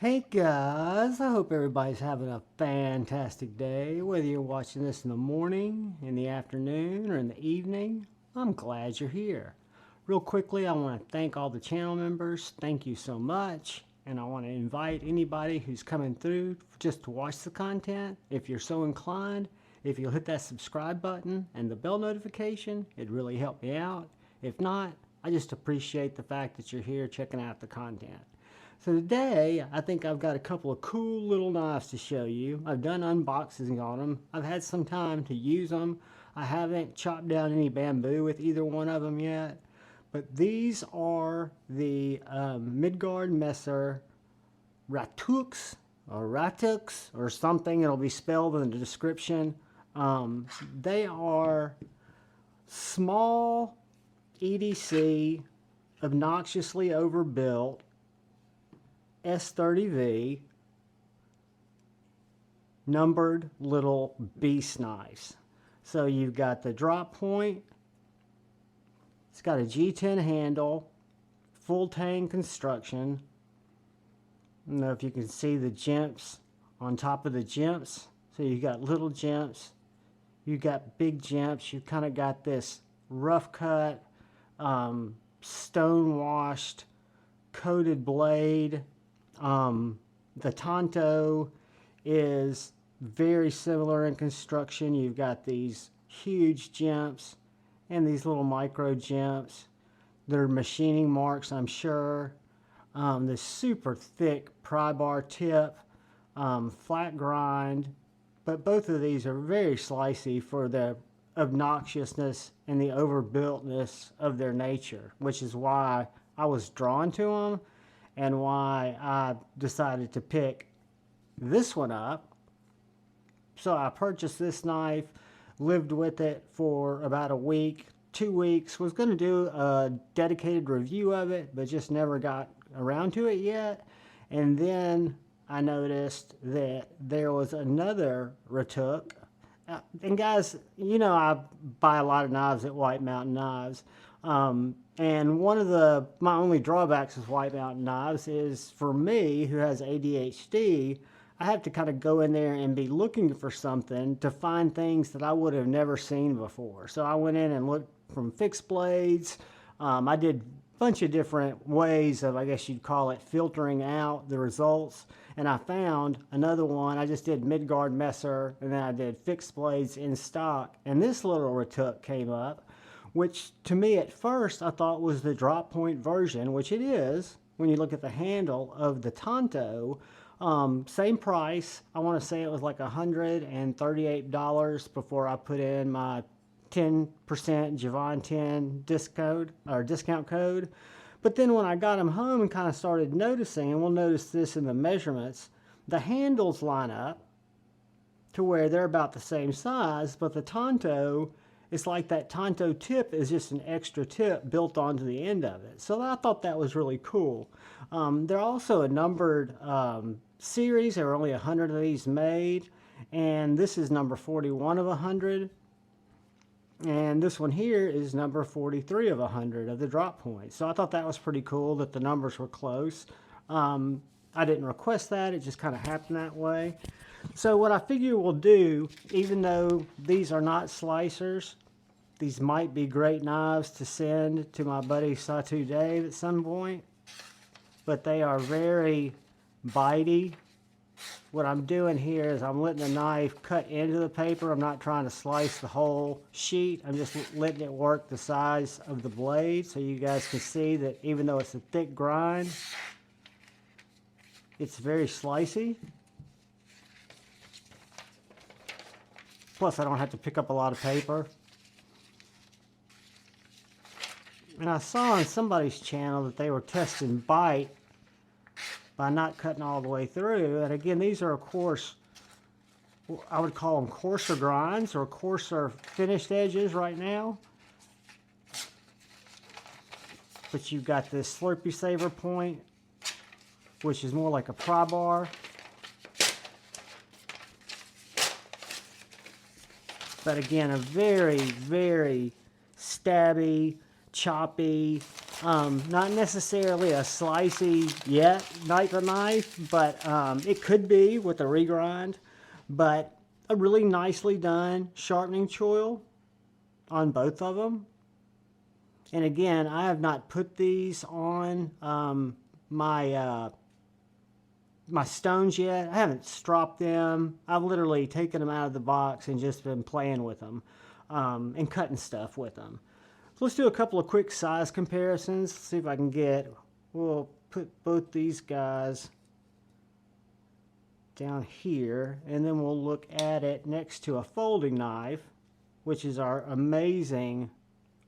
Hey guys, I hope everybody's having a fantastic day. Whether you're watching this in the morning, in the afternoon, or in the evening, I'm glad you're here. Real quickly, I want to thank all the channel members. Thank you so much. And I want to invite anybody who's coming through just to watch the content. If you're so inclined, if you'll hit that subscribe button and the bell notification, it'd really help me out. If not, I just appreciate the fact that you're here checking out the content. So today, I think I've got a couple of cool little knives to show you. I've done unboxing on them. I've had some time to use them. I haven't chopped down any bamboo with either one of them yet. But these are the Midgards-Messer RATATÖSK or something. It'll be spelled in the description. They are small EDC, obnoxiously overbuilt S30V numbered little beast knives. So you've got the drop point. It's got a G10 handle, full tang construction. I don't know if you can see the jimps on top of the jimps. So you've got little jimps, you've got big jimps. You've kind of got this rough cut, stone washed, coated blade. The Tanto is very similar in construction. You've got these huge jimps and these little micro jimps. They're machining marks, I'm sure. This super thick pry bar tip, flat grind, but both of these are very slicey for the obnoxiousness and the overbuiltness of their nature, which is why I was drawn to them and why I decided to pick this one up. So I purchased this knife, lived with it for about a week, 2 weeks, was going to do a dedicated review of it, but just never got around to it yet. And then I noticed that there was another RATATÖSK. And guys, you know I buy a lot of knives at White Mountain Knives. And one of my only drawbacks with White Mountain Knives is, for me, who has ADHD, I have to kind of go in there and be looking for something to find things that I would have never seen before. So I went in and looked from fixed blades. I did a bunch of different ways of, I guess you'd call it, filtering out the results. And I found another one. I just did Midgards-Messer, and then I did fixed blades in stock. And this little RATATÖSK came up, which to me at first I thought was the drop point version, which it is when you look at the handle of the Tanto. Same price. I want to say it was like $138 before I put in my 10% Javon 10 discount code. But then when I got them home and kind of started noticing, and we'll notice this in the measurements, the handles line up to where they're about the same size, but the Tanto, it's like that Tanto tip is just an extra tip built onto the end of it. So I thought that was really cool. They're also a numbered series. There are only 100 of these made. And this is number 41 of 100. And this one here is number 43 of 100 of the drop point. So I thought that was pretty cool that the numbers were close. I didn't request that. It just kind of happened that way. So what I figure we'll do, even though these are not slicers, these might be great knives to send to my buddy Satu Dave at some point, but they are very bitey. What I'm doing here is I'm letting the knife cut into the paper. I'm not trying to slice the whole sheet. I'm just letting it work the size of the blade so you guys can see that even though it's a thick grind, it's very slicey. Plus, I don't have to pick up a lot of paper. And I saw on somebody's channel that they were testing bite by not cutting all the way through. And again, these are, of course, I would call them coarser grinds or coarser finished edges right now. But you've got this Slurpee Saver point, which is more like a pry bar. But again, a very, very stabby, choppy, Not necessarily a slicey yet type of knife, but it could be with a regrind. But a really nicely done sharpening choil on both of them. And again, I have not put these on my my stones yet. I haven't stropped them. I've literally taken them out of the box and just been playing with them and cutting stuff with them. So let's do a couple of quick size comparisons. See if I can get, we'll put both these guys down here, and then we'll look at it next to a folding knife, which is our amazing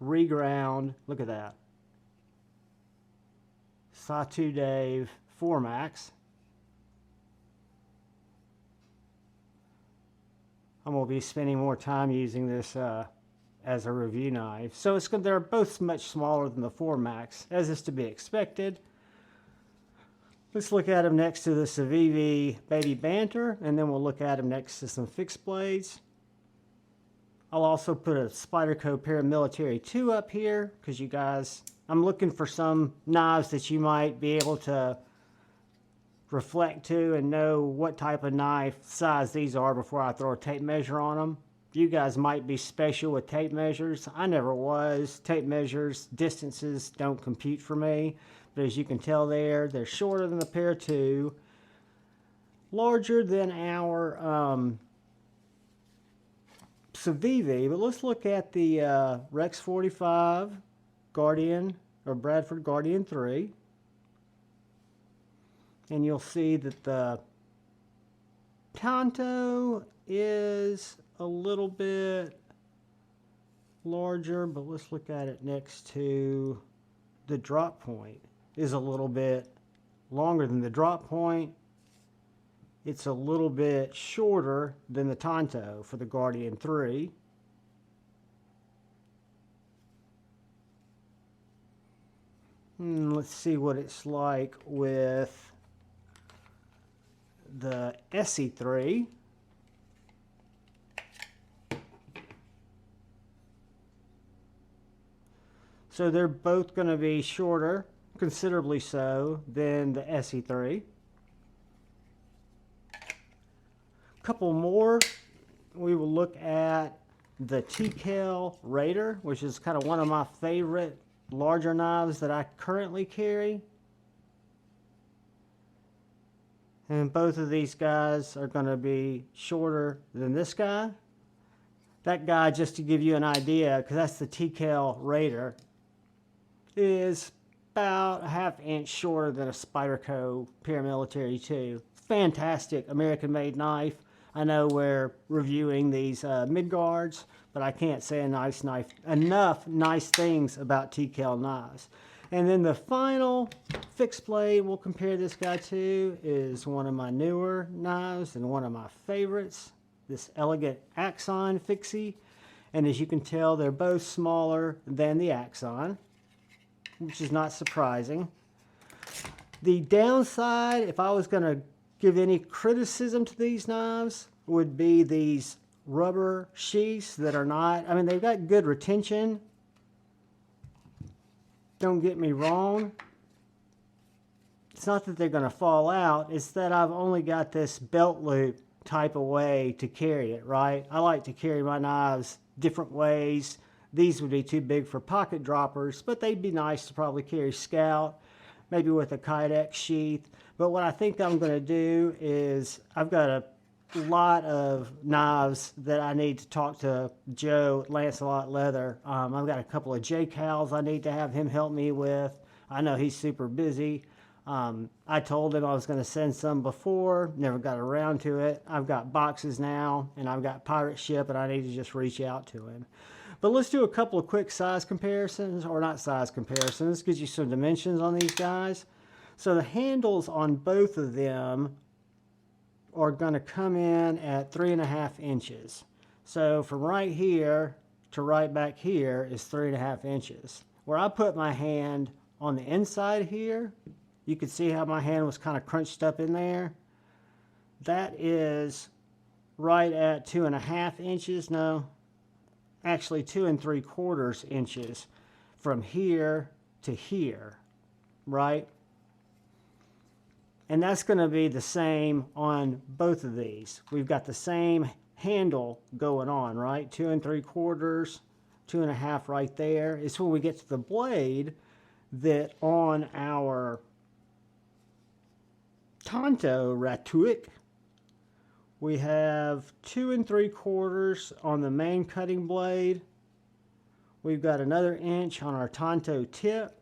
reground. Look at that. Sawtooth Dave 4 Max. I'm going to be spending more time using this as a review knife. So they're both much smaller than the 4 Max, as is to be expected. Let's look at them next to the Civivi Baby Banter, and then we'll look at them next to some fixed blades. I'll also put a Spyderco Paramilitary 2 up here, because you guys, I'm looking for some knives that you might be able to reflect to and know what type of knife size these are before I throw a tape measure on them. You guys might be special with tape measures. I never was. Tape measures, distances don't compute for me. But as you can tell there, they're shorter than the Para 2, larger than our Civivi. But let's look at the Rex 45 Guardian, or Bradford Guardian 3. And you'll see that the Tanto is a little bit larger, but let's look at it next to the drop point. Is a little bit longer than the drop point. It's a little bit shorter than the Tanto for the Guardian 3. Let's see what it's like with the SE3. So they're both going to be shorter, considerably so, than the SE3. A couple more. We will look at the TKL Raider, which is kind of one of my favorite larger knives that I currently carry. And both of these guys are going to be shorter than this guy. That guy, just to give you an idea, because that's the TKL Raider, is about a ½ inch shorter than a Spyderco Paramilitary 2. Fantastic American-made knife. I know we're reviewing these Midgards, but I can't say enough nice things about TKL knives. And then the final fixed blade we'll compare this guy to is one of my newer knives and one of my favorites, this Elegant Axon Fixie. And as you can tell, they're both smaller than the Axon, which is not surprising. The downside, if I was going to give any criticism to these knives, would be these rubber sheaths that are not, I mean, they've got good retention. Don't get me wrong. It's not that they're going to fall out. It's that I've only got this belt loop type of way to carry it, right? I like to carry my knives different ways. These would be too big for pocket droppers, but they'd be nice to probably carry scout, maybe with a Kydex sheath. But what I think I'm going to do is I've got a lot of knives that I need to talk to Joe Lancelot Leather. I've got a couple of J-Cals I need to have him help me with. I know he's super busy. I told him I was going to send some before, never got around to it. I've got boxes now, and I've got pirate ship, and I need to just reach out to him. But let's do a couple of quick size comparisons, or not size comparisons, gives you some dimensions on these guys. So the handles on both of them are going to come in at 3.5 inches. So from right here to right back here is 3.5 inches. Where I put my hand on the inside here, you can see how my hand was kind of crunched up in there. That is right at 2.5 inches. No, actually 2 3/4 inches from here to here, right? And that's going to be the same on both of these. We've got the same handle going on, right? 2 3/4, 2 1/2 right there. It's when we get to the blade that on our Tanto RATATÖSK, we have 2 3/4 on the main cutting blade. We've got another inch on our Tanto tip.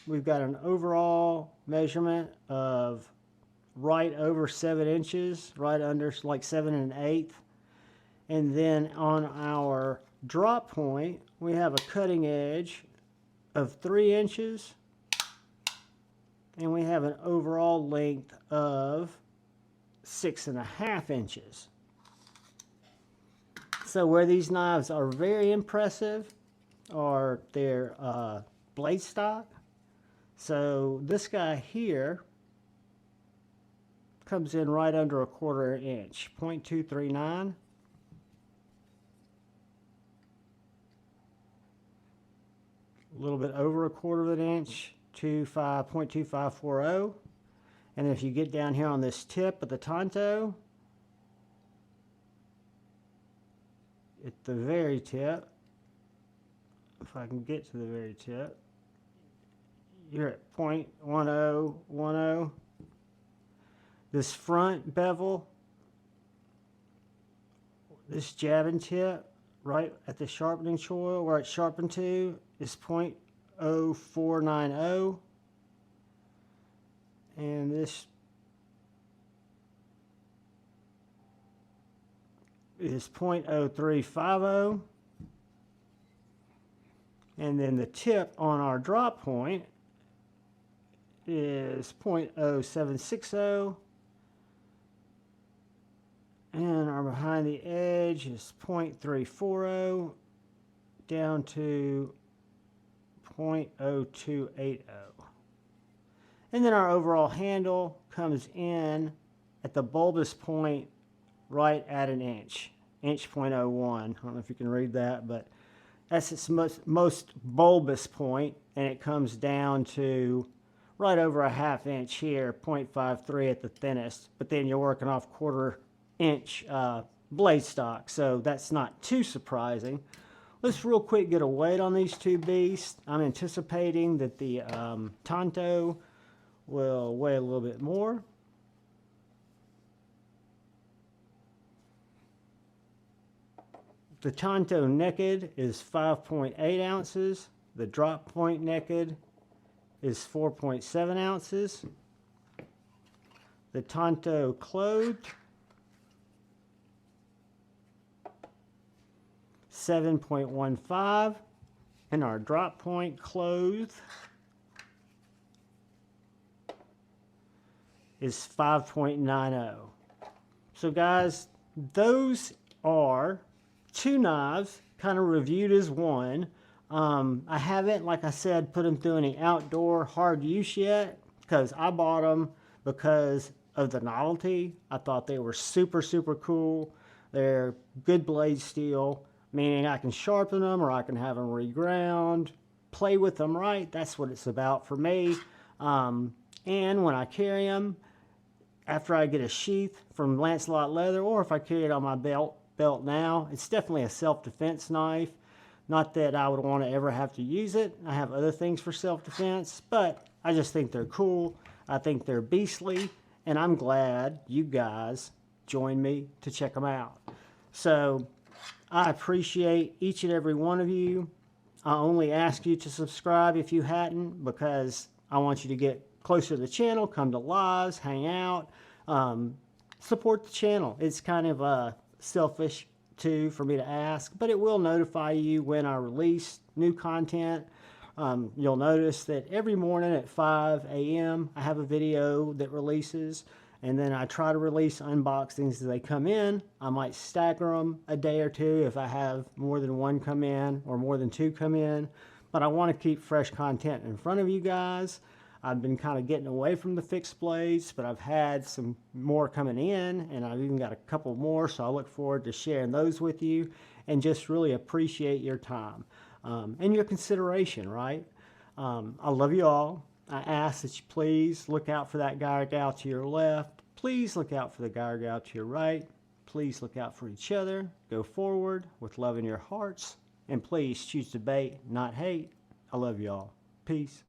We've got an overall measurement of right over 7 inches, right under like 7 1/8. And then on our drop point, we have a cutting edge of 3 inches. And we have an overall length of 6 1/2 inches. So where these knives are very impressive are their blade stock. So this guy here comes in right under a 1/4 inch, 0.239. A little bit over a 1/4 inch, 0.2540. And if you get down here on this tip of the Tanto, at the very tip, if I can get to the very tip, you're at 0.1010. This front bevel, this jabbing tip, right at the sharpening choil where it's sharpened to, is 0.0490. And this is 0.0350. And then the tip on our drop point is 0.0760. And our behind the edge is 0.340 down to 0.0280. And then our overall handle comes in at the bulbous point right at an inch, inch 0.01. I don't know if you can read that, but that's its most bulbous point, and it comes down to right over a 1/2 inch here, 0.53 at the thinnest, but then you're working off 1/4 inch blade stock, so that's not too surprising. Let's real quick get a weight on these two beasts. I'm anticipating that the Tanto will weigh a little bit more. The Tanto naked is 5.8 ounces. The drop point naked is 4.7 ounces. The Tanto clothed, 7.15. And our drop point clothed is 5.90. So guys, those are two knives kind of reviewed as one. I haven't, like I said, put them through any outdoor hard use yet because I bought them because of the novelty. I thought they were super, super cool. They're good blade steel, meaning I can sharpen them or I can have them reground, play with them right. That's what it's about for me. And when I carry them, after I get a sheath from Lancelot Leather, or if I carry it on my belt now, it's definitely a self-defense knife. Not that I would want to ever have to use it. I have other things for self-defense, but I just think they're cool. I think they're beastly, and I'm glad you guys joined me to check them out. So I appreciate each and every one of you. I only ask you to subscribe if you hadn't, because I want you to get closer to the channel, come to lives, hang out, support the channel. It's kind of selfish too for me to ask, but it will notify you when I release new content. You'll notice that every morning at 5 a.m. I have a video that releases, and then I try to release unboxings as they come in. I might stagger them a day or two if I have more than one come in or more than two come in, but I want to keep fresh content in front of you guys. I've been kind of getting away from the fixed blades, but I've had some more coming in, and I've even got a couple more, so I look forward to sharing those with you and just really appreciate your time and your consideration, right? I love you all. I ask that you please look out for that guy or gal to your left. Please look out for the guy or gal to your right. Please look out for each other. Go forward with love in your hearts. And please choose debate, not hate. I love you all. Peace.